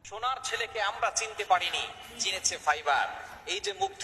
সোনার ছেলেকে আমরা চিনতে পারিনি, চিনেছে ফাইবার। এই যে মুগ্ধ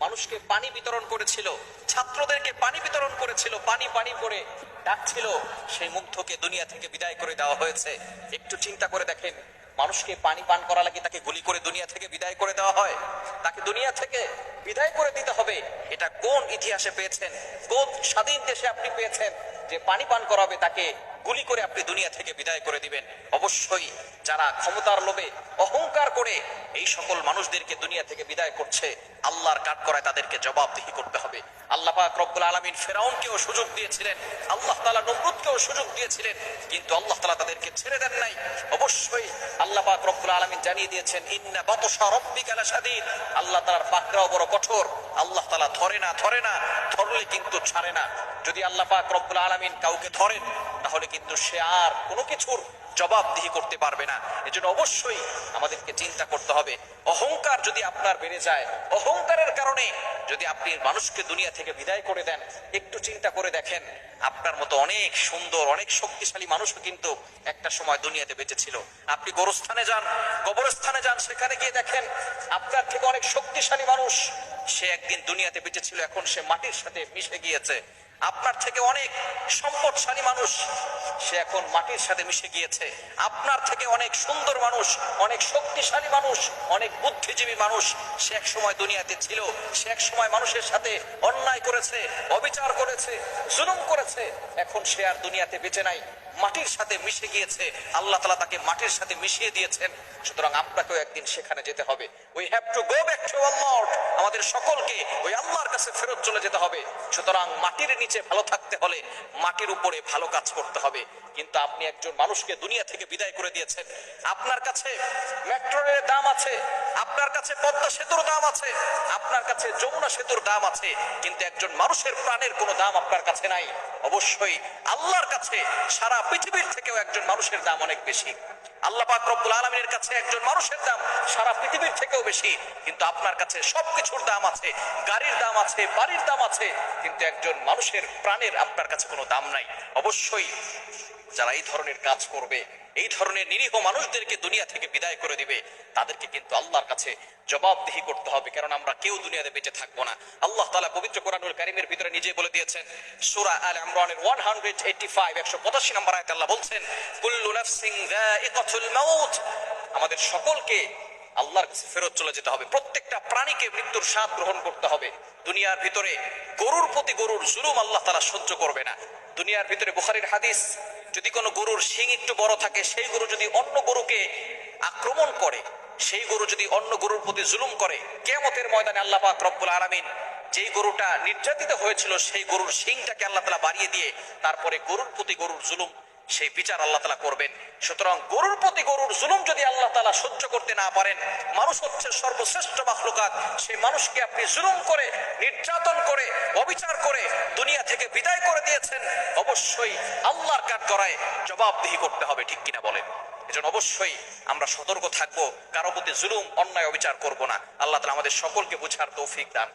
মানুষকে পানি বিতরণ করেছিল, ছাত্রদেরকে পানি বিতরণ করেছিল, পানি পানি করে ডাকছিল, সেই মুগ্ধকে দুনিয়া থেকে বিদায় করে দেওয়া হয়েছে। একটু চিন্তা করে দেখেন, মানুষকে পানি পান করা লাগে তাকে গুলি করে দুনিয়া থেকে বিদায় করে দেওয়া হয়? তাকে দুনিয়া থেকে বিদায় করে দিতে হবে? এটা কোন ইতিহাসে পেয়েছেন, কোন স্বাধীন দেশে আপনি পেয়েছেন যে পানি পান করাবে তাকে গুলি করে আপনি দুনিয়া থেকে বিদায় করে দিবেন? অবশ্যই যারা ক্ষমতার লোভে অহংকার করে এই সকল মানুষদেরকে দুনিয়া থেকে বিদায় করছে, আল্লাহর কাঠগড়ায় তাদেরকে জবাবদিহি করতে হবে। আল্লাহ পাক রব্বুল আলামিন ফেরাউনকেও সুযোগ দিয়েছিলেন, আল্লাহ তাআলা নমরুদকেও সুযোগ দিয়েছিলেন, কিন্তু আল্লাহ তাআলা তাদেরকে ছেড়ে দেন নাই। অবশ্যই আল্লাহ পাক রব্বুল আলামিন জানিয়ে দিয়েছেন, ইন্না বাতশা রাব্বিকা লাশাদীদ। আল্লাহ তাআলার পাকড়াও বড় কঠোর। আল্লাহ তাআলা ধরে না, ধরলে কিন্তু ছাড়ে না। যদি আল্লাহ পাক রব্বুল আলামিন কাউকে ধরেন, তাহলে কিন্তু সে আর কোনো কিছুর জবাবদিহি করতে পারবে না। এজন্য অবশ্যই আমাদেরকে চিন্তা করতে হবে, অহংকার যদি আপনার বেড়ে যায়, অহংকারের কারণে যদি আপনি মানুষকে দুনিয়া থেকে বিদায় করে দেন, একটু চিন্তা করে দেখেন, আপনার মতো অনেক সুন্দর, অনেক শক্তিশালী মানুষও কিন্তু একটা সময় দুনিয়াতে বেঁচে ছিল। আপনি গোরস্থানে যান, কবরস্থানে যান, সেখানে গিয়ে দেখেন আপনার থেকে অনেক শক্তিশালী মানুষ, সে একদিন দুনিয়াতে বেঁচে ছিল, এখন সে মাটির সাথে মিশে গিয়েছে। আপনার থেকে অনেক সম্পদশালী মানুষ, সে এখন মাটির সাথে মিশে গিয়েছে। আপনার থেকে অনেক সুন্দর মানুষ, অনেক শক্তিশালী মানুষ, অনেক বুদ্ধিজীবী মানুষ, সে এক সময় দুনিয়াতে ছিল, সে এক সময় মানুষের সাথে অন্যায় করেছে, অবিচার করেছে, জুলুম করেছে, এখন সে আর দুনিয়াতে বেঁচে নাই, মাটির সাথে মিশে গিয়েছে। আল্লাহ তাআলা তাকে মাটির সাথে মিশিয়ে দিয়েছেন। সুতরাং আপনাকেও একদিন সেখানে যেতে হবে। We have to go back to our Lord. আমাদের সকলকে ওই আল্লাহর কাছে ফেরত চলে যেতে হবে। সুতরাং মাটির নিচে ভালো থাকতে হলে মাটির উপরে ভালো কাজ করতে হবে। কিন্তু আপনি একজন মানুষকে দুনিয়া থেকে বিদায় করে দিয়েছেন। আপনার কাছে মেট্রো রেলের দাম আছে, আপনার কাছে পদ্মা সেতুর দাম আছে, আপনার কাছে যমুনা সেতুর দাম আছে, কিন্তু একজন মানুষের প্রাণের কোনো দাম আপনার কাছে নাই। অবশ্যই আল্লাহর কাছে সারা পৃথিবীর থেকেও একজন মানুষের দাম অনেক বেশি। আল্লাহ পাক রব্বুল আলামিনের কাছে একজন মানুষের দাম সারা পৃথিবীর থেকেও বেশি। কিন্তু আপনার কাছে সবকিছুর দাম আছে, গাড়ির দাম আছে, বাড়ির দাম আছে, কিন্তু একজন মানুষের প্রাণের আপনার কাছে কোনো দাম নাই। অবশ্যই যারা এই ধরনের কাজ করবে, এই ধরনের নিরীহ মানুষদেরকে দুনিয়া থেকে বিদায় করে দিবে, তাদেরকে কিন্তু আল্লাহর কাছে জবাবদিহি করতে হবে, কারণ আমরা কেউ দুনিয়াতে বেঁচে থাকবো না। আল্লাহ তাআলা পবিত্র কোরআনুল কারীমের ভিতরে নিজে বলে দিয়েছেন, সূরা আলে ইমরানের 185 নম্বর আয়াতে আল্লাহ বলছেন, কুল্লু নাফসিন যায়িকাতুল মাউত। আমাদের সকলকে আল্লাহর কাছে ফেরত চলে যেতে হবে। প্রত্যেকটা প্রাণীকে মৃত্যুর স্বাদ গ্রহণ করতে হবে। দুনিয়ার ভিতরে গরুর প্রতি গরুর জুলুম আল্লাহ তাআলা সহ্য করবে না। দুনিয়ার ভিতরে বুখারীর হাদিস, যদি কোনো গরুর শিং একটু বড় থাকে, সেই গরু যদি অন্য গরুকে আক্রমণ করে, সেই গরু যদি অন্য গরুর প্রতি জুলুম করে, কিয়ামতের ময়দানে আল্লাহ পাক রব্বুল আলামিন যেই গরুটা নির্যাতিত হয়েছিল, সেই গরুর শিংটাকে আল্লাহ তাআলা বাড়িয়ে দিয়ে তারপরে গরুর প্রতি গরুর জুলুম, সেই বিচার আল্লাহ তাআলা করবেন। সুতরাং গরুর প্রতি গরুর জুলুম যদি আল্লাহ তাআলা সহ্য করতে না পারেন, মানুষ হচ্ছে সর্বশ্রেষ্ঠ মাখলুকাত, সেই মানুষকে আপনি জুলুম করে, নির্যাতন করে, অবিচার করে দুনিয়া থেকে বিদায় করে দিয়েছেন, অবশ্যই আল্লাহর কাঠগড়ায় জবাবদিহি করতে হবে। ঠিক কিনা বলেন? এজন্য অবশ্যই আমরা সতর্ক থাকবো, কারো প্রতি জুলুম, অন্যায়, অবিচার করব না। আল্লাহ তাআলা আমাদের সকলকে বুঝার তৌফিক দান।